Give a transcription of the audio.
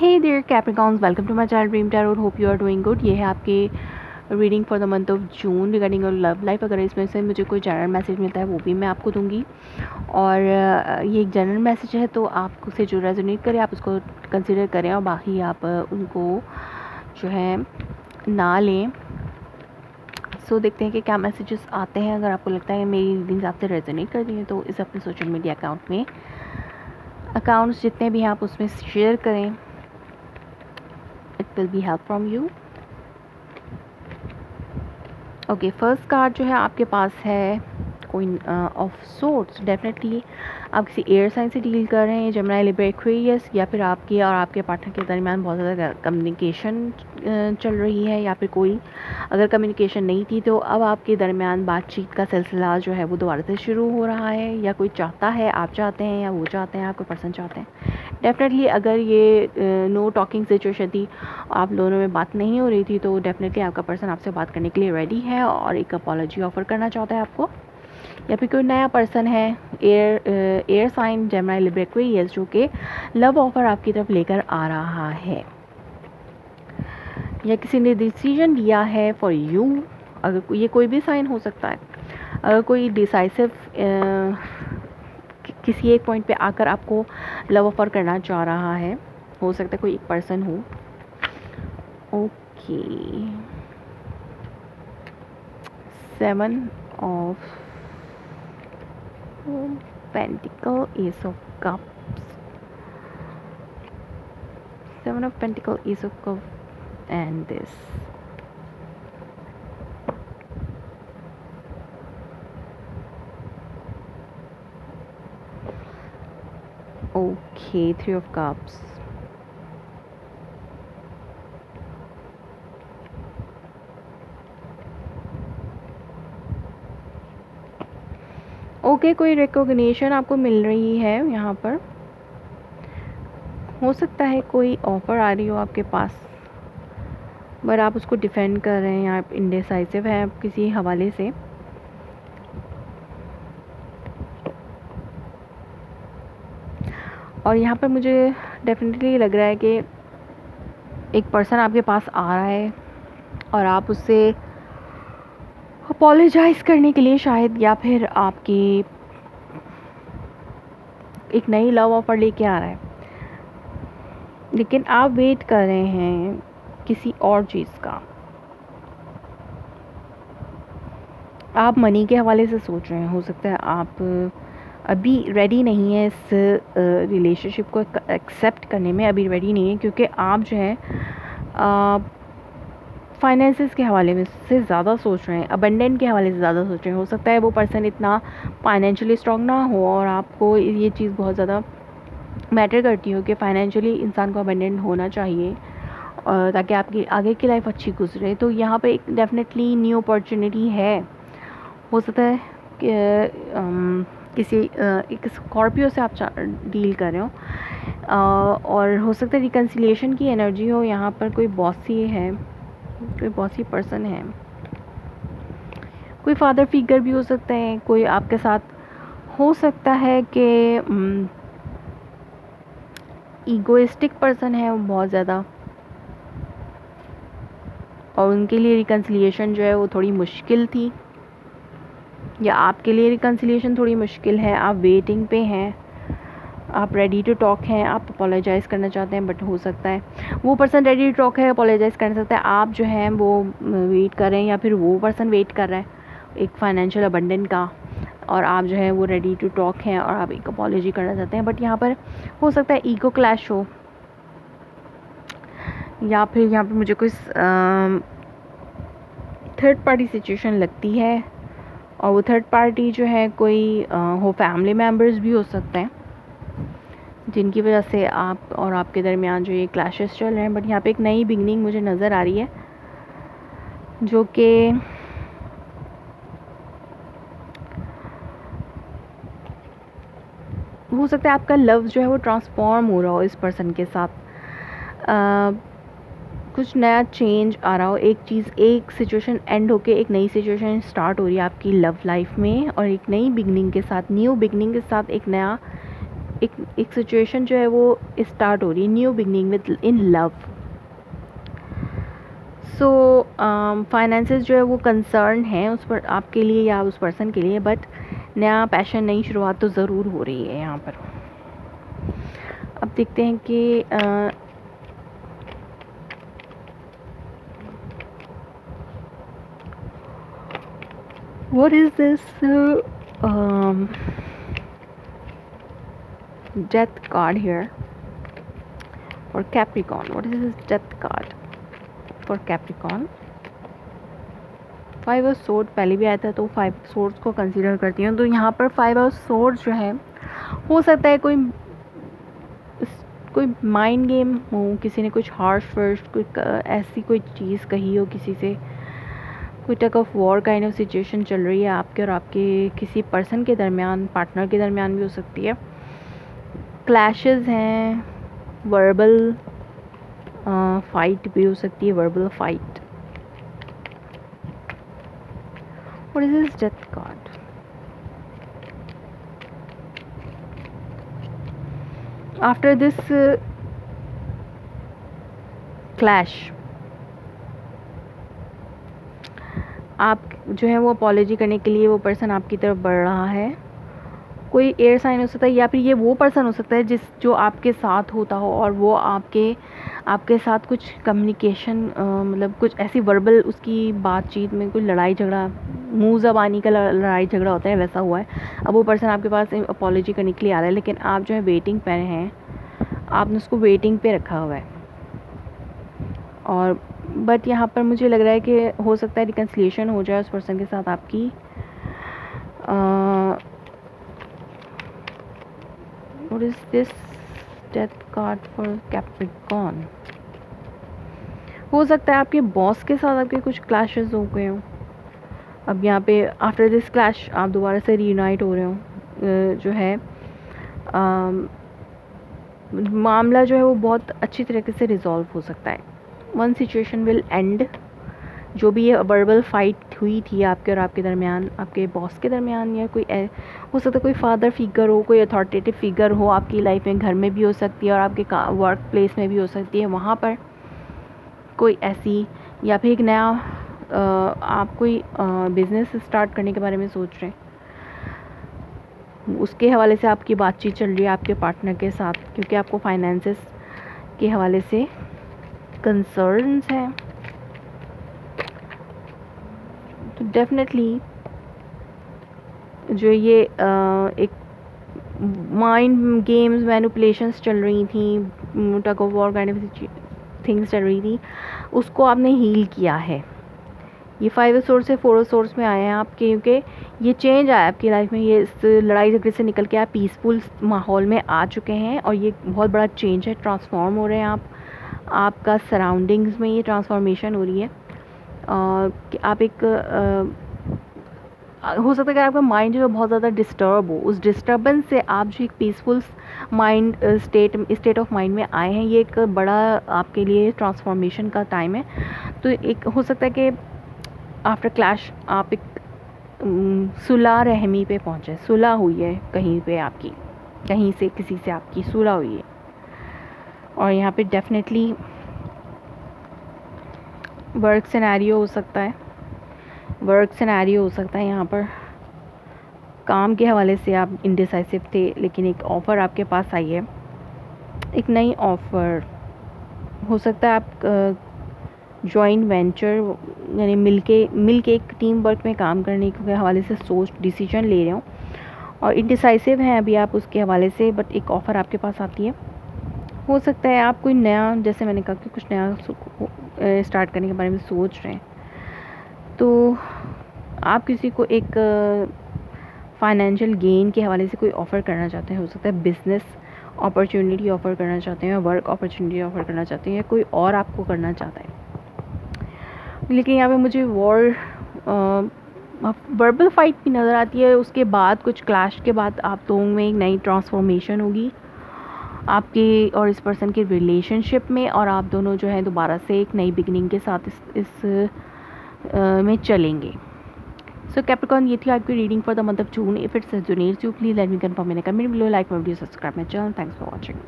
Hey there Capricorns, welcome to my channel Dream Tarot. Hope you are doing good. ये है आपके reading for the month of June regarding your love life. अगर इसमें से मुझे कोई जनरल मैसेज मिलता है वो भी मैं आपको दूंगी। और ये एक जनरल मैसेज है, तो आप उसे जो रेजोनेट करें आप उसको कंसिडर करें, और बाकी आप उनको जो है ना लें। सो देखते हैं कि क्या मैसेजेस आते हैं। अगर आपको लगता है मेरी रीडिंग्स आपसे रेजोनेट कर दी हैं तो इसे अपने सोशल मीडिया अकाउंट्स जितने भी हैं आप उसमें शेयर करें। It will be help from you. Okay, first card जो है आपके पास है क्वीन ऑफ सोर्ड्स। डेफिनेटली आप किसी एयर साइन से डील कर रहे हैं, जेमिनी, लिब्रा, एक्वेरियस, या फिर आपके और आपके पार्टनर के दरमियान बहुत ज़्यादा कम्युनिकेशन चल रही है, या फिर कोई अगर कम्युनिकेशन नहीं थी तो अब आपके दरमियान बातचीत का सिलसिला जो है वो दोबारा से शुरू हो रहा है, या कोई चाहता है, आप चाहते हैं, या वो चाहते हैं, आपको पर्सन चाहते हैं। डेफिनेटली अगर ये नो टॉकिंग सिचुएशन थी, आप दोनों में बात नहीं हो रही थी, तो डेफिनेटली आपका पर्सन आपसे बात करने के लिए रेडी है और एक अपॉलॉजी ऑफर करना चाहता है आपको। या फिर कोई नया पर्सन है air sign, Gemini, Libra, Aquarius, जो कि लव ऑफर आपकी तरफ लेकर आ रहा है, या किसी ने डिसीजन लिया है फॉर यू। अगर ये कोई भी साइन हो सकता है, अगर कोई डिसाइसिव किसी एक पॉइंट पे आकर आपको लव ऑफर करना चाह रहा है, हो सकता है कोई एक पर्सन हो। Okay, 7 of pentacle, S of cups, 7 of pentacle, S of cup and this. Okay, 3 of cups. Okay, कोई रिकॉग्निशन आपको मिल रही है यहाँ पर। हो सकता है कोई ऑफ़र आ रही हो आपके पास, बट आप उसको डिफेंड कर रहे हैं, आप इंडिसाइसिव हैं किसी हवाले से। और यहाँ पर मुझे डेफिनेटली लग रहा है कि एक पर्सन आपके पास आ रहा है और आप उससे अपोलोजाइज़ करने के लिए शायद, या फिर आपकी एक नई लव ऑफर लेके आ रहा है, लेकिन आप वेट कर रहे हैं किसी और चीज़ का। आप मनी के हवाले से सोच रहे हैं, हो सकता है आप अभी रेडी नहीं है इस रिलेशनशिप को एक्सेप्ट करने में, अभी रेडी नहीं है, क्योंकि आप जो है फाइनेंसेस के हवाले में से ज़्यादा सोच रहे हैं, अबंडेंट के हवाले से ज़्यादा सोच रहे हैं। हो सकता है वो पर्सन इतना फाइनेंशियली स्ट्रॉन्ग ना हो, और आपको ये चीज़ बहुत ज़्यादा मैटर करती हो कि फाइनेंशियली इंसान को अबंडेंट होना चाहिए, ताकि आपकी आगे की लाइफ अच्छी गुजरे। तो यहाँ पे एक डेफिनेटली न्यू अपॉर्चुनिटी है। हो सकता है कि किसी एक स्कॉर्पियो से आप डील कर रहे हो, और हो सकता है रिकन्सिलिएशन की एनर्जी हो। यहाँ पर कोई बॉसी है, कोई बॉसी पर्सन है, कोई फादर फिगर भी हो सकता है, कोई आपके साथ हो सकता है कि ईगोइस्टिक पर्सन है वो बहुत ज़्यादा, और उनके लिए रिकन्सिलिएशन जो है वो थोड़ी मुश्किल थी, या आपके लिए रिकन्सिलिएशन थोड़ी मुश्किल है। आप वेटिंग पे हैं, आप रेडी टू टॉक हैं, आप अपोलोजाइज़ करना चाहते हैं, बट हो सकता है वो पर्सन रेडी टू टॉक है, अपोलोजाइज़ कर सकता है, आप जो हैं वो वेट कर रहे हैं, या फिर वो पर्सन वेट कर रहा है एक फाइनेंशियल अबंडेंट का, और आप जो है वो रेडी टू टॉक हैं और आप एक अपोलॉजी करना चाहते हैं। बट यहाँ पर हो सकता है ईगो क्लैश हो, या फिर यहाँ पर मुझे कोई थर्ड पार्टी सिचुएशन लगती है, और वो थर्ड पार्टी जो है कोई हो फैमिली मेम्बर्स भी हो सकते हैं, जिनकी वजह से आप और आपके दरमियान जो ये क्लैशेस चल रहे हैं। बट यहाँ पे एक नई बिगनिंग मुझे नज़र आ रही है, जो कि हो सकता है आपका लव जो है वो ट्रांसफॉर्म हो रहा हो इस पर्सन के साथ, कुछ नया चेंज आ रहा हो, एक चीज़, एक सिचुएशन एंड होके एक नई सिचुएशन स्टार्ट हो रही है आपकी लव लाइफ में, और एक नई बिगनिंग के साथ, न्यू बिगनिंग के साथ एक नया एक सिचुएशन जो है वो स्टार्ट हो रही है, new beginning with in love. So finances जो है वो कंसर्न है उस पर, आपके लिए या उस पर्सन के लिए, बट नया पैशन, नई शुरुआत तो ज़रूर हो रही है यहाँ पर। अब देखते हैं कि what is this death card here for Capricorn? What is this death card for Capricorn? 5 of sword पहले भी आया था, तो 5 सोर्ड्स को कंसीडर करती हूँ। तो यहाँ पर 5 ऑफ सोर्ड्स जो है, हो सकता है कोई माइंड गेम हो, किसी ने कुछ हार्श वर्ड्स, कोई ऐसी कोई चीज़ कही हो किसी से, कोई tug of war kind of situation चल रही है आपके और आपके किसी पर्सन के दरमियान, पार्टनर के दरमियान भी हो सकती है। क्लैशेस हैं, वर्बल फाइट भी हो सकती है, verbal fight. What is this death card? After this clash, आप जो है वो अपॉलॉजी करने के लिए वो पर्सन आपकी तरफ बढ़ रहा है। कोई एयर साइन हो सकता है, या फिर ये वो पर्सन हो सकता है जो आपके साथ होता हो और वो आपके साथ कुछ कम्युनिकेशन, मतलब कुछ ऐसी वर्बल उसकी बातचीत में कोई लड़ाई झगड़ा, मुँह ज़बानी का लड़ाई झगड़ा होता है, वैसा हुआ है। अब वो पर्सन आपके पास अपॉलॉजी करने के लिए आ रहा है, लेकिन आप जो है वेटिंग पे हैं, आपने उसको वेटिंग पे रखा हुआ है। और बट यहाँ पर मुझे लग रहा है कि हो सकता है रिकन्सिलिएशन हो जाए उस पर्सन के साथ आपकी। What is this death card for Capricorn? हो सकता है आपके बॉस के साथ आपके कुछ क्लैशेस हो गए हों। अब यहाँ पे आफ्टर दिस क्लैश आप दोबारा से रीयूनाइट हो रहे हो, जो है मामला जो है वो बहुत अच्छी तरीके से रिजॉल्व हो सकता है। One situation will and. जो भी ये वर्बल फाइट हुई थी आपके और आपके दरमियान, आपके बॉस के दरमियान, या कोई हो सकता है कोई फादर फिगर हो, कोई अथॉरिटेटिव फिगर हो आपकी लाइफ में, घर में भी हो सकती है और आपके वर्क प्लेस में भी हो सकती है। वहाँ पर कोई ऐसी, या फिर एक नया आप कोई बिज़नेस स्टार्ट करने के बारे में सोच रहे हैं, उसके हवाले से आपकी बातचीत चल रही है आपके पार्टनर के साथ, क्योंकि आपको फाइनेंसेस के हवाले से कंसर्न्स हैं। तो डेफिनेटली जो ये एक माइंड गेम्स, मैनिपुलेशंस चल रही थी, tug of war kind of things चल रही थी, उसको आपने हील किया है। ये 5 सोर्स से 4 सोर्स में आए हैं आपके, क्योंकि ये चेंज आया आपकी लाइफ में, ये इस लड़ाई झगड़े से निकल के आप पीसफुल माहौल में आ चुके हैं और ये बहुत बड़ा चेंज है, ट्रांसफॉर्म हो रहे हैं आपका सराउंडिंग्स में ये ट्रांसफॉर्मेशन हो रही है। कि आप एक हो सकता है कि आपका माइंड जो है बहुत ज़्यादा डिस्टर्ब हो, उस डिस्टर्बेंस से आप जो एक peaceful mind state of mind में आए हैं, ये एक बड़ा आपके लिए ट्रांसफॉर्मेशन का टाइम है। तो एक हो सकता है कि आफ्टर क्लैश आप एक सुलह रहमी पे पहुँचे, सुलह हुई है कहीं पे आपकी, कहीं से किसी से आपकी सुलह हुई है। और यहाँ पे डेफिनेटली वर्क सिनेरियो हो सकता है, हो सकता है। यहाँ पर काम के हवाले से आप इनडिसाइसिव थे, लेकिन एक ऑफ़र आपके पास आई है, एक नई ऑफ़र हो सकता है। आप जॉइंट वेंचर यानी मिलके एक टीम वर्क में काम करने के हवाले से डिसीजन ले रहे हो और इनडिसाइसिव हैं अभी आप उसके हवाले से, बट एक ऑफ़र आपके पास आती है। हो सकता है आप कोई नया, जैसे मैंने कहा कि कुछ नया स्टार्ट करने के बारे में सोच रहे हैं, तो आप किसी को एक फाइनेंशियल गेन के हवाले से कोई ऑफ़र करना चाहते हैं। हो सकता है बिज़नेस अपॉर्चुनिटी ऑफ़र करना चाहते हैं, वर्क अपॉर्चुनिटी ऑफ़र करना चाहते हैं, या कोई और आपको करना चाहता है। लेकिन यहाँ पे मुझे वर्बल फाइट भी नज़र आती है। उसके बाद कुछ क्लैश के बाद आप दोनों में एक नई ट्रांसफॉर्मेशन होगी आपके और इस पर्सन के रिलेशनशिप में, और आप दोनों जो है दोबारा से एक नई बिगनिंग के साथ इस में चलेंगे। सो कैप्रिकॉर्न, ये थी आपकी reading for the month of June. If it's resonates you, please let me confirm in a comment below. Like my video, subscribe my channel. Thanks for watching.